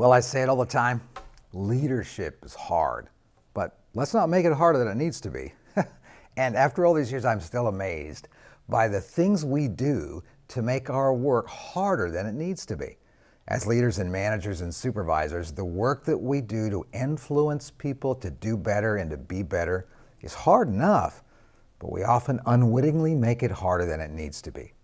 Well, I say it all the time. Leadership is hard, but let's not make it harder than it needs to be. And after all these years, I'm still amazed by the things we do to make our work harder than it needs to be. As leaders and managers and supervisors, the work that we do to influence people to do better and to be better is hard enough, but we often unwittingly make it harder than it needs to be.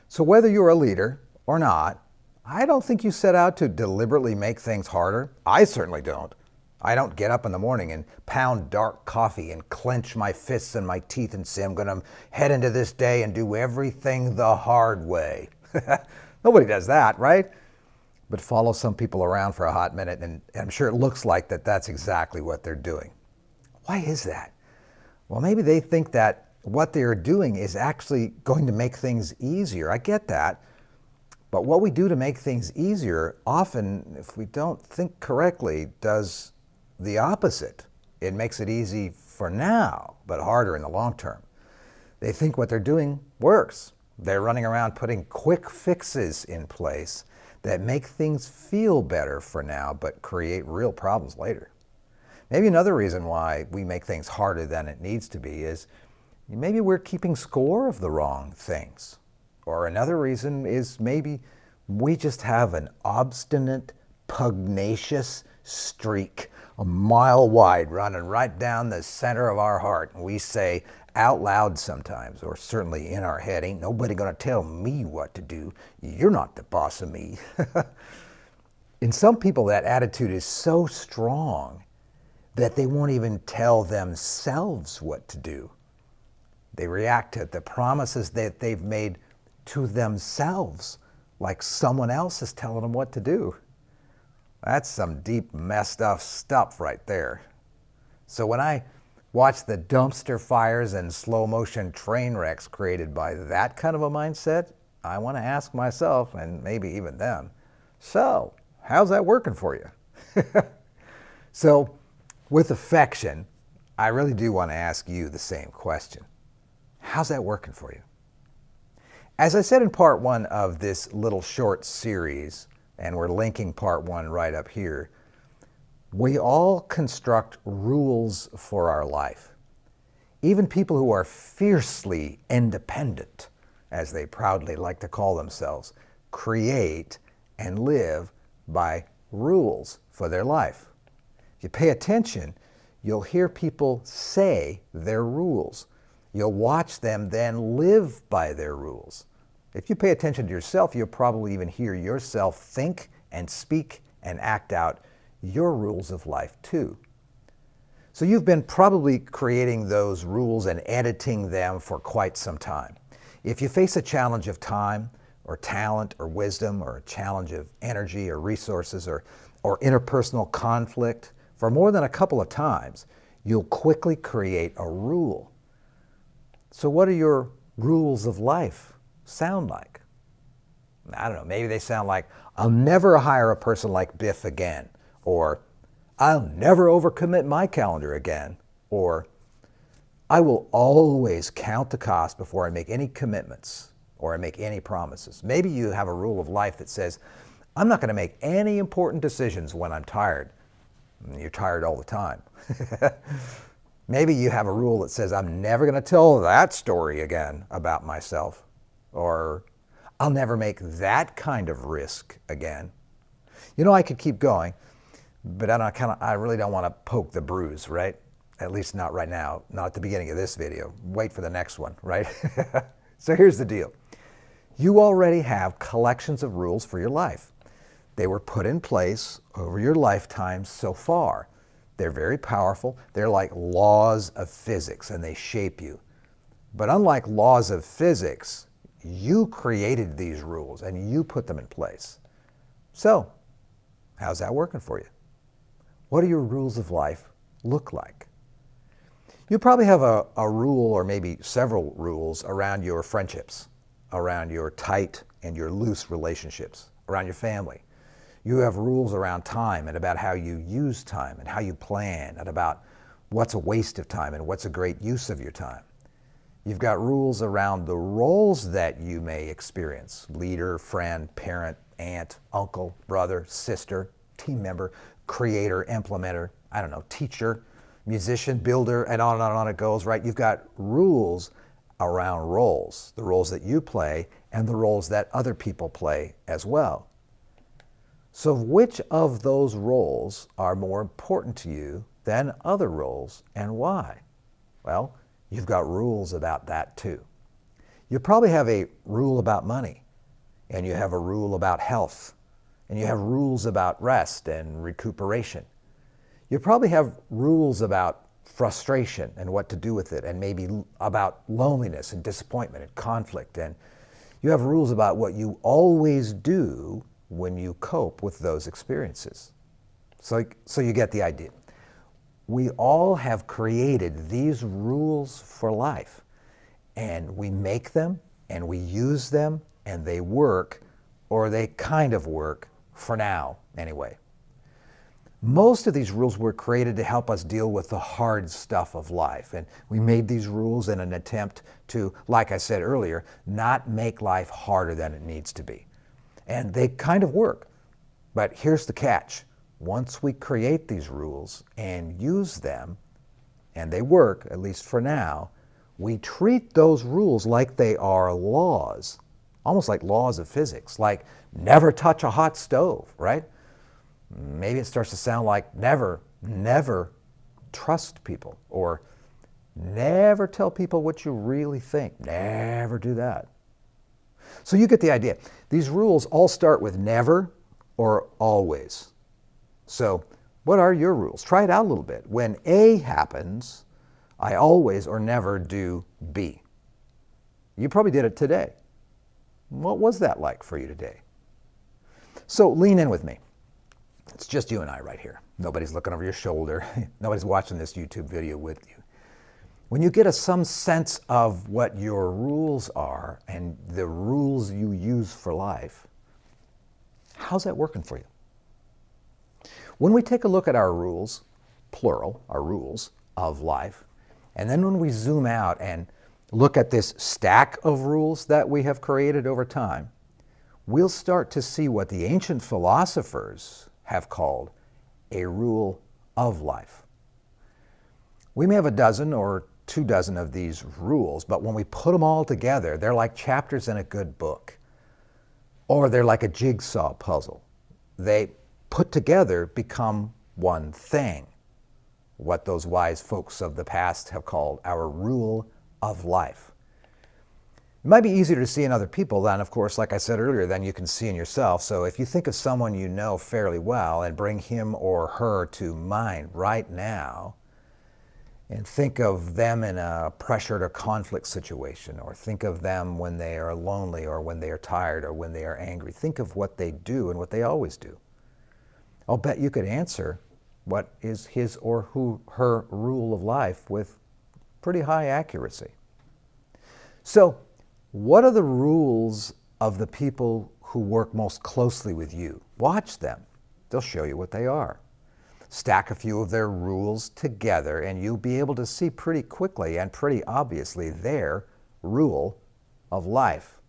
So whether you're a leader or not, I don't think you set out to deliberately make things harder. I certainly don't. I don't get up in the morning and pound dark coffee and clench my fists and my teeth and say, I'm going to head into this day and do everything the hard way. Nobody does that, right? But follow some people around for a hot minute, and I'm sure it looks like that's exactly what they're doing. Why is that? Well, maybe they think that what they're doing is actually going to make things easier. I get that. But what we do to make things easier, often, if we don't think correctly, does the opposite. It makes it easy for now, but harder in the long term. They think what they're doing works. They're running around putting quick fixes in place that make things feel better for now, but create real problems later. Maybe another reason why we make things harder than it needs to be is maybe we're keeping score of the wrong things. Or another reason is maybe we just have an obstinate, pugnacious streak, a mile wide, running right down the center of our heart. And we say out loud sometimes, or certainly in our head, ain't nobody gonna tell me what to do. You're not the boss of me. In some people, that attitude is so strong that they won't even tell themselves what to do. They react to the promises that they've made to themselves, like someone else is telling them what to do. That's some deep, messed up stuff right there. So when I watch the dumpster fires and slow motion train wrecks created by that kind of a mindset, I want to ask myself, and maybe even them, so how's that working for you? So with affection, I really do want to ask you the same question. How's that working for you? As I said in part one of this little short series, and we're linking part one right up here, we all construct rules for our life. Even people who are fiercely independent, as they proudly like to call themselves, create and live by rules for their life. If you pay attention, you'll hear people say their rules. You'll watch them then live by their rules. If you pay attention to yourself, you'll probably even hear yourself think and speak and act out your rules of life too. So you've been probably creating those rules and editing them for quite some time. If you face a challenge of time or talent or wisdom, or a challenge of energy or resources or interpersonal conflict for more than a couple of times, you'll quickly create a rule. So what do your rules of life sound like? I don't know, maybe they sound like, I'll never hire a person like Biff again, or I'll never overcommit my calendar again, or I will always count the cost before I make any commitments or I make any promises. Maybe you have a rule of life that says, I'm not going to make any important decisions when I'm tired. And you're tired all the time. Maybe you have a rule that says, I'm never going to tell that story again about myself, or I'll never make that kind of risk again. You know, I could keep going, but I really don't want to poke the bruise, right? At least not right now, not at the beginning of this video. Wait for the next one, right? So here's the deal. You already have collections of rules for your life. They were put in place over your lifetime so far. They're very powerful. They're like laws of physics, and they shape you. But unlike laws of physics, you created these rules and you put them in place. So, how's that working for you? What do your rules of life look like? You probably have a rule, or maybe several rules, around your friendships, around your tight and your loose relationships, around your family. You have rules around time and about how you use time and how you plan, and about what's a waste of time and what's a great use of your time. You've got rules around the roles that you may experience: leader, friend, parent, aunt, uncle, brother, sister. team member, creator, implementer, I don't know, teacher, musician, builder, and on it goes, right? You've got rules around roles, the roles that you play and the roles that other people play as well. So which of those roles are more important to you than other roles, and why? Well, you've got rules about that too. You probably have a rule about money, and you have a rule about health, and you have rules about rest and recuperation. You probably have rules about frustration and what to do with it, and maybe about loneliness and disappointment and conflict, and you have rules about what you always do when you cope with those experiences. So you get the idea. We all have created these rules for life, and we make them and we use them, and they work, or they kind of work, for now anyway. Most of these rules were created to help us deal with the hard stuff of life, and we made these rules in an attempt to, like I said earlier, not make life harder than it needs to be. And they kind of work, but here's the catch. Once we create these rules and use them, and they work, at least for now, we treat those rules like they are laws, almost like laws of physics, like never touch a hot stove, right? Maybe it starts to sound like never trust people, or never tell people what you really think. Never do that. So you get the idea. These rules all start with never or always. So what are your rules? Try it out a little bit. When A happens, I always or never do B. You probably did it today. What was that like for you today? So lean in with me. It's just you and I right here. Nobody's looking over your shoulder. Nobody's watching this YouTube video with you. When you get some sense of what your rules are and the rules you use for life, how's that working for you? When we take a look at our rules, plural, our rules of life, and then when we zoom out and look at this stack of rules that we have created over time, we'll start to see what the ancient philosophers have called a rule of life. We may have a dozen or 24 of these rules, but when we put them all together, they're like chapters in a good book, or they're like a jigsaw puzzle. They put together become one thing, what those wise folks of the past have called our rule of life. It might be easier to see in other people than, of course, like I said earlier, than you can see in yourself. So if you think of someone you know fairly well and bring him or her to mind right now, and think of them in a pressured or conflict situation, or think of them when they are lonely, or when they are tired, or when they are angry. Think of what they do and what they always do. I'll bet you could answer what is his or her rule of life with pretty high accuracy. So, what are the rules of the people who work most closely with you? Watch them. They'll show you what they are. Stack a few of their rules together, and you'll be able to see pretty quickly and pretty obviously their rule of life.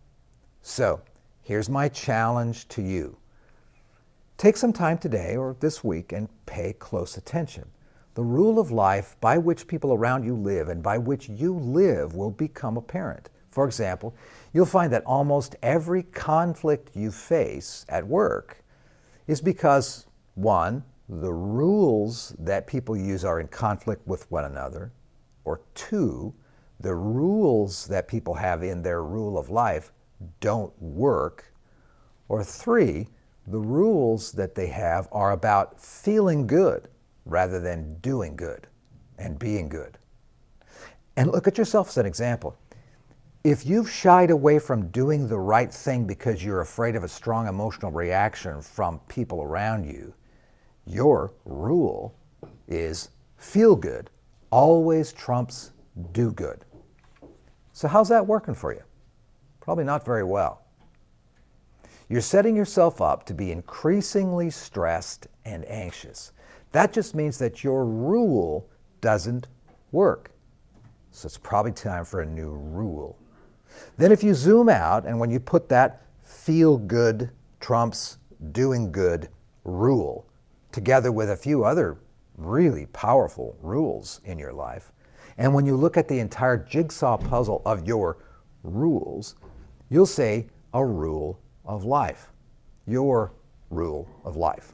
So, here's my challenge to you. Take some time today or this week and pay close attention. The rule of life by which people around you live and by which you live will become apparent. For example, you'll find that almost every conflict you face at work is because, one, the rules that people use are in conflict with one another, or two, the rules that people have in their rule of life don't work, or three, the rules that they have are about feeling good rather than doing good and being good. And look at yourself as an example. If you've shied away from doing the right thing because you're afraid of a strong emotional reaction from people around you, your rule is feel good always trumps do good. So how's that working for you? Probably not very well. You're setting yourself up to be increasingly stressed and anxious. That just means that your rule doesn't work. So it's probably time for a new rule. Then if you zoom out, and when you put that feel good trumps doing good rule together with a few other really powerful rules in your life. And when you look at the entire jigsaw puzzle of your rules, you'll say a rule of life. Your rule of life.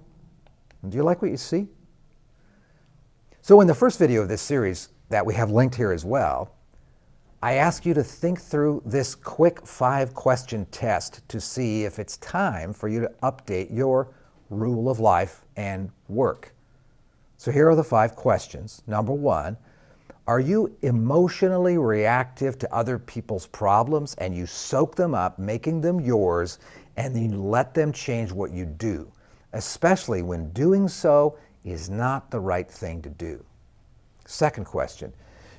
Do you like what you see? So in the first video of this series that we have linked here as well, I ask you to think through this quick 5-question test to see if it's time for you to update your rule of life and work. So here are the 5 questions. Number 1, are you emotionally reactive to other people's problems and you soak them up, making them yours, and then you let them change what you do, especially when doing so is not the right thing to do? Second question,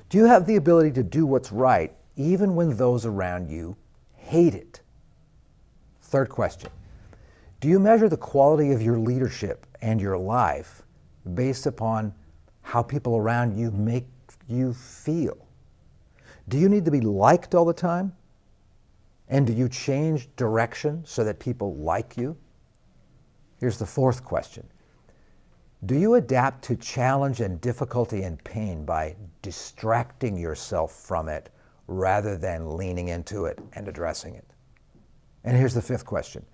do you have the ability to do what's right even when those around you hate it? Third question, do you measure the quality of your leadership and your life based upon how people around you make you feel? Do you need to be liked all the time? And do you change direction so that people like you? Here's the fourth question. Do you adapt to challenge and difficulty and pain by distracting yourself from it rather than leaning into it and addressing it? And here's the fifth question.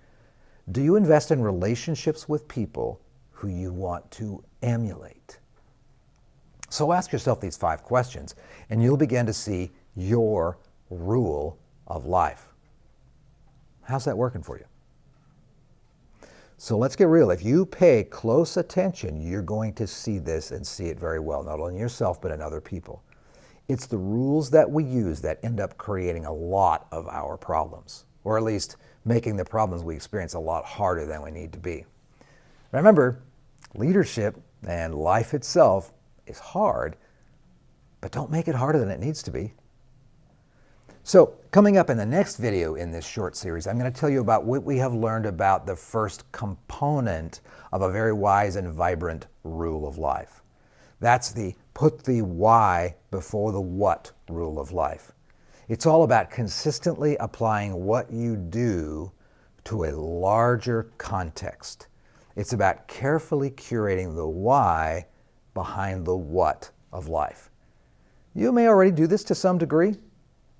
Do you invest in relationships with people who you want to emulate? So ask yourself these 5 questions, and you'll begin to see your rule of life. How's that working for you? So let's get real. If you pay close attention, you're going to see this and see it very well, not only in yourself, but in other people. It's the rules that we use that end up creating a lot of our problems, or at least making the problems we experience a lot harder than we need to be. Remember, leadership and life itself is hard, but don't make it harder than it needs to be. So coming up in the next video in this short series, I'm going to tell you about what we have learned about the first component of a very wise and vibrant rule of life. That's the put the why before the what rule of life. It's all about consistently applying what you do to a larger context. It's about carefully curating the why behind the what of life. You may already do this to some degree.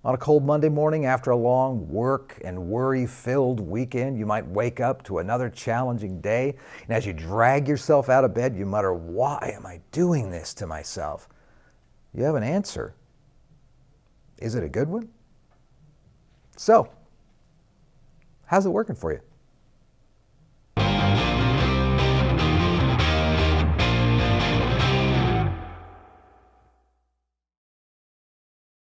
On a cold Monday morning after a long work and worry-filled weekend, you might wake up to another challenging day, and as you drag yourself out of bed, you mutter, "Why am I doing this to myself?" You have an answer. Is it a good one? So, how's it working for you?